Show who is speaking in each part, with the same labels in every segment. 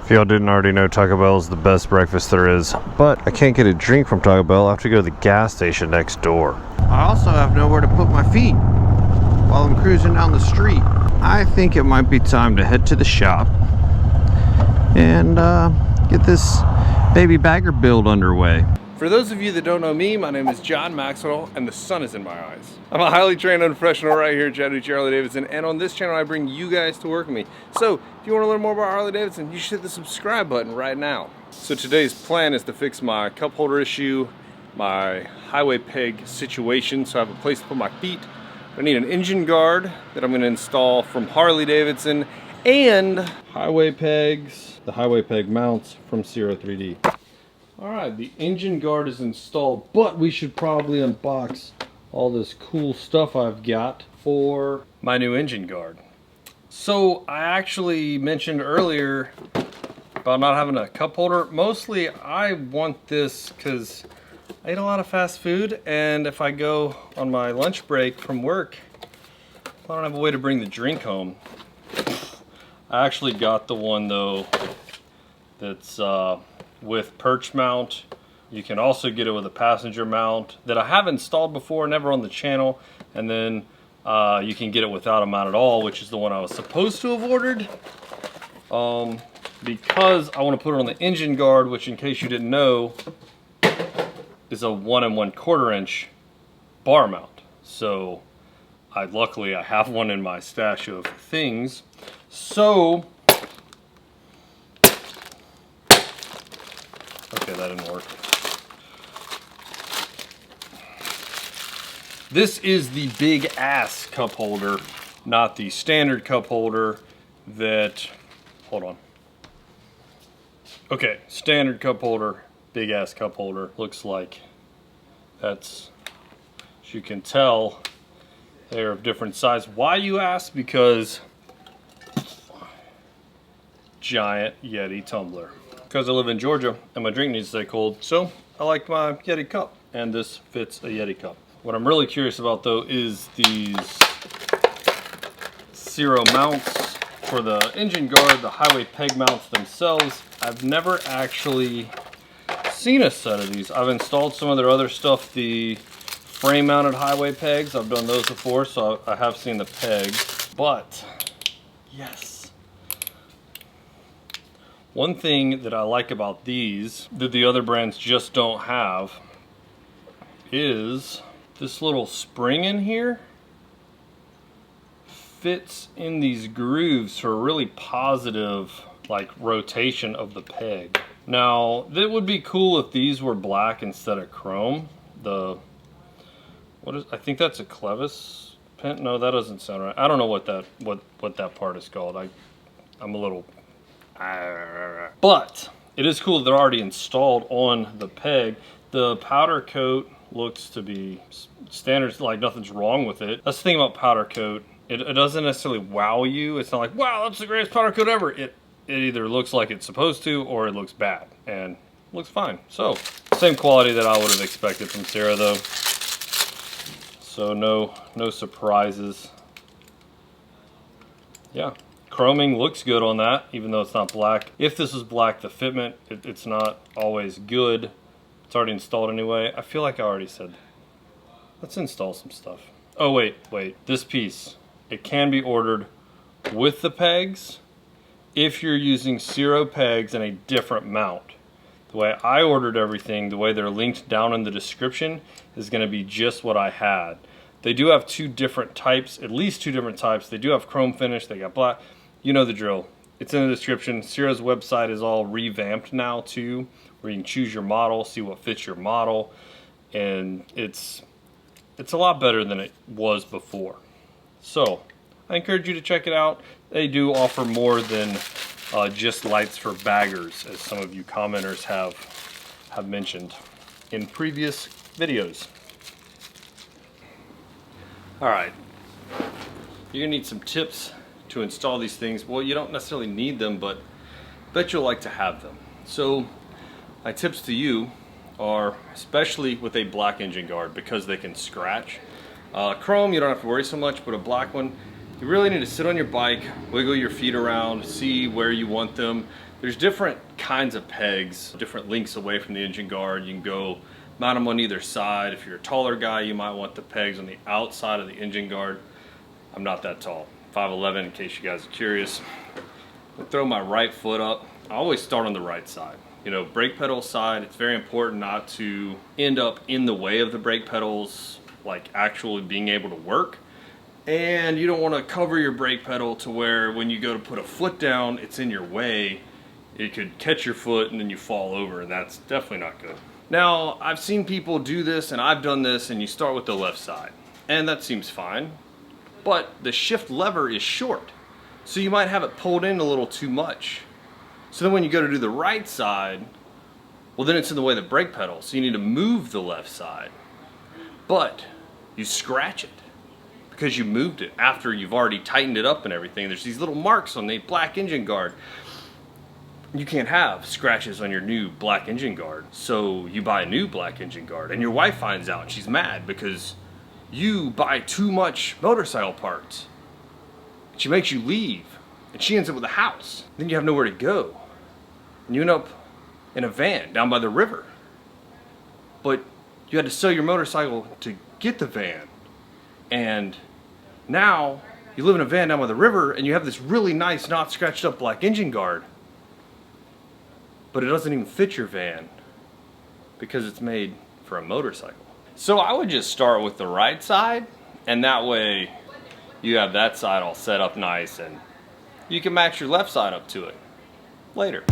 Speaker 1: If y'all didn't already know, Taco Bell is the best breakfast there is, but I can't get a drink from Taco Bell. I have to go to the gas station next door. I also have nowhere to put my feet while I'm cruising down the street. I think it might be time to head to the shop and get this baby bagger build underway.
Speaker 2: For those of you that don't know me, my name is John Maxwell, and the sun is in my eyes. I'm a highly trained unprofessional right here at Chattanooga Harley-Davidson, and on this channel I bring you guys to work with me. So, if you want to learn more about Harley-Davidson, you should hit the subscribe button right now. So today's plan is to fix my cup holder issue, my highway peg situation, so I have a place to put my feet. I need an engine guard that I'm going to install from Harley-Davidson, and highway pegs, the highway peg mounts from Zero 3D. Alright, the engine guard is installed, but we should probably unbox all this cool stuff I've got for my new engine guard. So, I actually mentioned earlier about not having a cup holder. Mostly, I want this because I eat a lot of fast food, and if I go on my lunch break from work, I don't have a way to bring the drink home. I actually got the one, though, that's with perch mount. You can also get it with a passenger mount that I have installed before, never on the channel, and then you can get it without a mount at all, which is the one I was supposed to have ordered, because I want to put it on the engine guard, which, in case you didn't know, is a 1 1/4 inch bar mount. So luckily I have one in my stash of things. So okay, that didn't work. This is the big ass cup holder, not the standard cup holder that, hold on. Okay, standard cup holder, big ass cup holder, looks like. That's, as you can tell, they're of different size. Why, you ask? Because giant Yeti tumbler. Because I live in Georgia and my drink needs to stay cold, so I like my Yeti cup, and this fits a Yeti cup. What I'm really curious about, though, is these Zero mounts for the engine guard, the highway peg mounts themselves. I've never actually seen a set of these. I've installed some of their other stuff, the frame mounted highway pegs. I've done those before, so I have seen the pegs, but yes. One thing that I like about these that the other brands just don't have is this little spring in here fits in these grooves for a really positive, like, rotation of the peg. Now, that would be cool if these were black instead of chrome. I think that's a clevis pin. No, that doesn't sound right. I don't know what that part is called. I'm a little. But it is cool that they're already installed on the peg. The powder coat looks to be standard, like nothing's wrong with it. That's the thing about powder coat. It doesn't necessarily wow you. It's not like, wow, that's the greatest powder coat ever. It either looks like it's supposed to, or it looks bad, and looks fine. So, same quality that I would have expected from Zero, though. So no surprises. Yeah. Chroming looks good on that, even though it's not black. If this was black, the fitment, it's not always good. It's already installed anyway. I feel like I already said, let's install some stuff. Oh, wait. This piece, it can be ordered with the pegs if you're using Zero pegs and a different mount. The way I ordered everything, the way they're linked down in the description, is going to be just what I had. They do have two different types, at least two different types. They do have chrome finish, they got black. You know the drill. It's in the description. Zero's website is all revamped now too, where you can choose your model, see what fits your model, and it's a lot better than it was before. So I encourage you to check it out. They do offer more than just lights for baggers, as some of you commenters have mentioned in previous videos. All right, you're gonna need some tips to install these things. Well, you don't necessarily need them, but I bet you'll like to have them. So my tips to you are, especially with a black engine guard, because they can scratch. Chrome, you don't have to worry so much, but a black one, you really need to sit on your bike, wiggle your feet around, see where you want them. There's different kinds of pegs, different lengths away from the engine guard. You can go mount them on either side. If you're a taller guy, you might want the pegs on the outside of the engine guard. I'm not that tall, 5'11", in case you guys are curious. I'll throw my right foot up. I always start on the right side. You know, brake pedal side, it's very important not to end up in the way of the brake pedals, like actually being able to work. And you don't want to cover your brake pedal to where when you go to put a foot down, it's in your way. It could catch your foot and then you fall over, and that's definitely not good. Now, I've seen people do this, and I've done this, and you start with the left side, and that seems fine. But the shift lever is short, so you might have it pulled in a little too much. So then when you go to do the right side, well, then it's in the way of the brake pedal, so you need to move the left side. But you scratch it because you moved it after you've already tightened it up and everything. There's these little marks on the black engine guard. You can't have scratches on your new black engine guard, so you buy a new black engine guard, and your wife finds out and she's mad because you buy too much motorcycle parts. She makes you leave, and she ends up with a house. Then you have nowhere to go, and you end up in a van down by the river. But you had to sell your motorcycle to get the van, and now you live in a van down by the river, and you have this really nice, not scratched up black engine guard, but it doesn't even fit your van because it's made for a motorcycle. So I would just start with the right side, and that way you have that side all set up nice, and you can match your left side up to it later.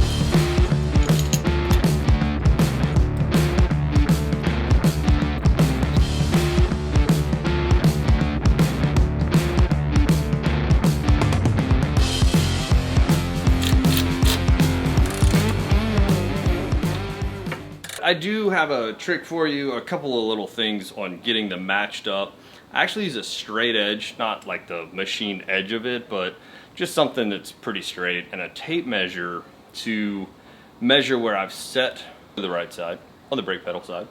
Speaker 2: I do have a trick for you, a couple of little things on getting them matched up. I actually use a straight edge, not like the machine edge of it, but just something that's pretty straight, and a tape measure to measure where I've set the right side, on the brake pedal side.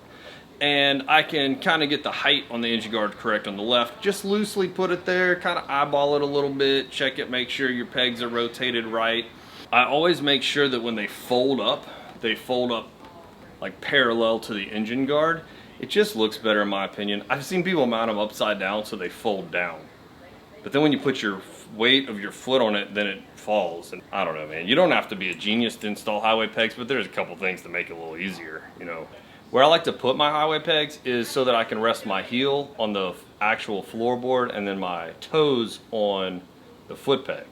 Speaker 2: And I can kind of get the height on the engine guard correct on the left, just loosely put it there, kind of eyeball it a little bit, check it, make sure your pegs are rotated right. I always make sure that when they fold up like parallel to the engine guard. It just looks better in my opinion. I've seen people mount them upside down so they fold down. But then when you put your weight of your foot on it, then it falls. And I don't know, man. You don't have to be a genius to install highway pegs, but there's a couple things to make it a little easier, you know. Where I like to put my highway pegs is so that I can rest my heel on the actual floorboard and then my toes on the foot peg.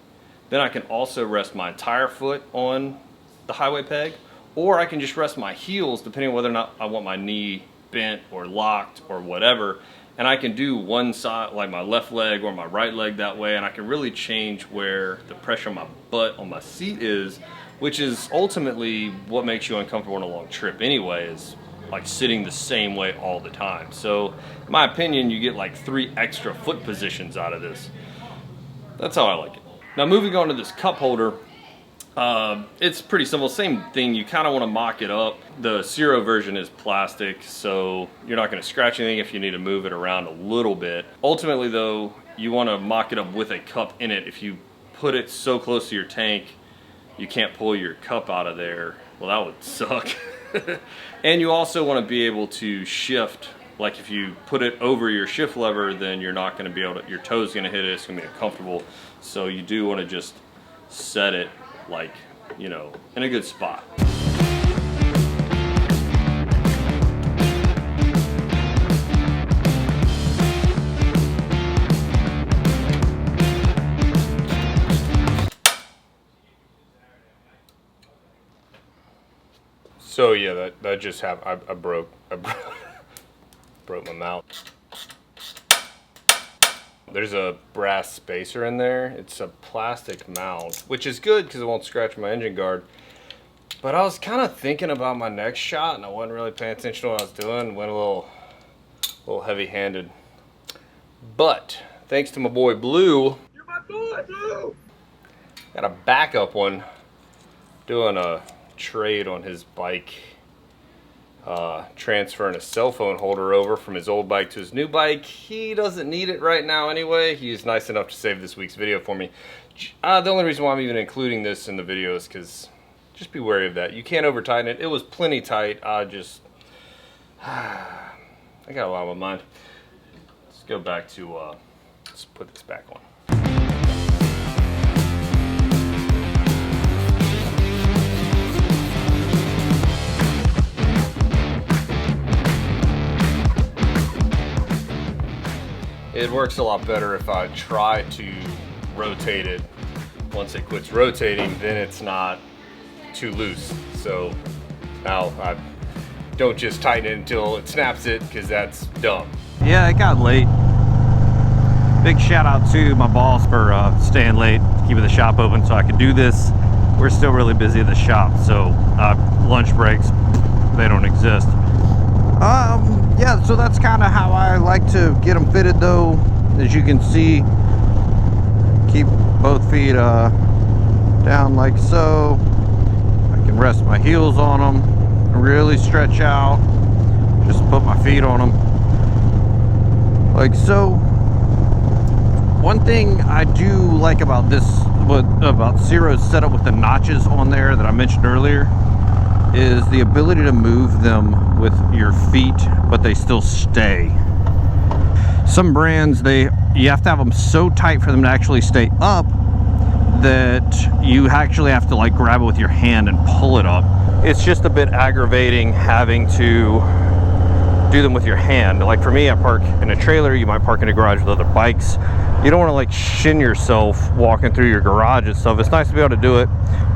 Speaker 2: Then I can also rest my entire foot on the highway peg, or I can just rest my heels depending on whether or not I want my knee bent or locked or whatever, and I can do one side, like my left leg or my right leg that way, and I can really change where the pressure on my butt on my seat is, which is ultimately what makes you uncomfortable on a long trip anyway, is like sitting the same way all the time. So in my opinion, you get like 3 extra foot positions out of this. That's how I like it. Now moving on to this cup holder, it's pretty simple, same thing. You kind of want to mock it up. The Zero version is plastic, so you're not going to scratch anything if you need to move it around a little bit. Ultimately though, you want to mock it up with a cup in it. If you put it so close to your tank, you can't pull your cup out of there. Well, that would suck. And you also want to be able to shift. Like if you put it over your shift lever, then you're not going to be able to, your toe's going to hit it, it's going to be uncomfortable. So you do want to just set it like, you know, in a good spot. So yeah, that just happened. I broke my mount. There's a brass spacer in there. It's a plastic mount, which is good because it won't scratch my engine guard. But I was kind of thinking about my next shot, and I wasn't really paying attention to what I was doing. Went a little heavy-handed. But thanks to my boy Blue, you're my boy, Blue. Got a backup one, doing a trade on his bike. Transferring a cell phone holder over from his old bike to his new bike. He doesn't need it right now anyway. He's nice enough to save this week's video for me. The only reason why I'm even including this in the video is because just be wary of that. You can't over tighten it. It was plenty tight. I got a lot on my mind. Let's go back to, let's put this back on. It works a lot better if I try to rotate it. Once it quits rotating, then it's not too loose. So now I don't just tighten it until it snaps it, because that's dumb.
Speaker 1: Yeah, it got late. Big shout out to my boss for staying late, keeping the shop open so I could do this. We're still really busy at the shop, so lunch breaks, they don't exist. Yeah, so that's kind of how I like to get them fitted though. As you can see, keep both feet down like so. I can rest my heels on them, really stretch out, just put my feet on them like so. One thing I do like about this, about Ciro's setup with the notches on there that I mentioned earlier, is the ability to move them with your feet, but they still stay. Some brands, you have to have them so tight for them to actually stay up that you actually have to like grab it with your hand and pull it up. It's just a bit aggravating having to do them with your hand. Like for me, I park in a trailer, you might park in a garage with other bikes. You don't want to like shin yourself walking through your garage and stuff. It's nice to be able to do it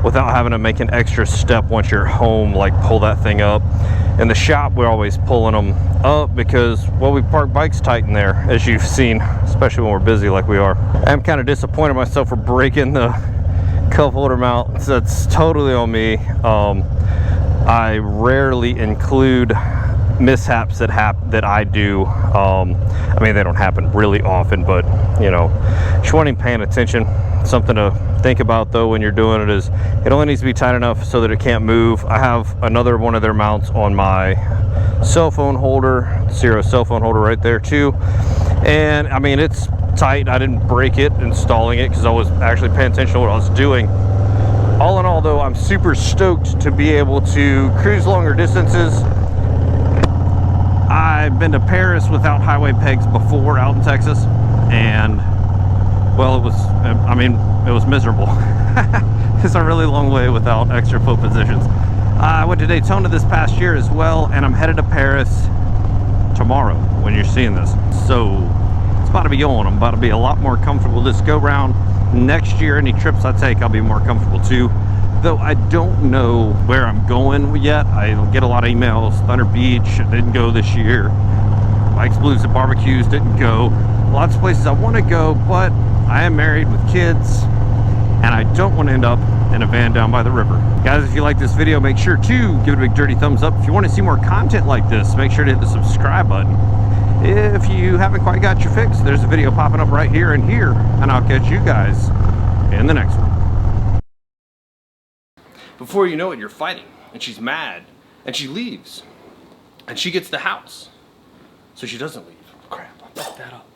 Speaker 1: without having to make an extra step once you're home, like pull that thing up. In the shop, we're always pulling them up because, well, we park bikes tight in there, as you've seen, especially when we're busy like we are. I'm kind of disappointed myself for breaking the cup holder mount. That's totally on me. I rarely include mishaps that I do. I mean, they don't happen really often, but you know, just wanting paying attention. Something to think about though when you're doing it is it only needs to be tight enough so that it can't move. I have another one of their mounts on my cell phone holder, Ciro cell phone holder right there too, and I mean it's tight. I didn't break it installing it because I was actually paying attention to what I was doing. All in all though, I'm super stoked to be able to cruise longer distances. I've been to Paris without highway pegs before out in Texas, and well, it was miserable. It's a really long way without extra foot positions. I went to Daytona this past year as well, and I'm headed to Paris tomorrow when you're seeing this. So it's about to be on. I'm about to be a lot more comfortable this go round. Next year, any trips I take, I'll be more comfortable too. Though I don't know where I'm going yet. I get a lot of emails. Thunder Beach didn't go this year. Mike's Blues and Barbecues didn't go. Lots of places I want to go, but I am married with kids, and I don't want to end up in a van down by the river. Guys, if you like this video, make sure to give it a big dirty thumbs up. If you want to see more content like this, make sure to hit the subscribe button. If you haven't quite got your fix, there's a video popping up right here and here, and I'll catch you guys in the next one.
Speaker 2: Before you know it, you're fighting, and she's mad, and she leaves, and she gets the house, so she doesn't leave. Crap, I fucked that up.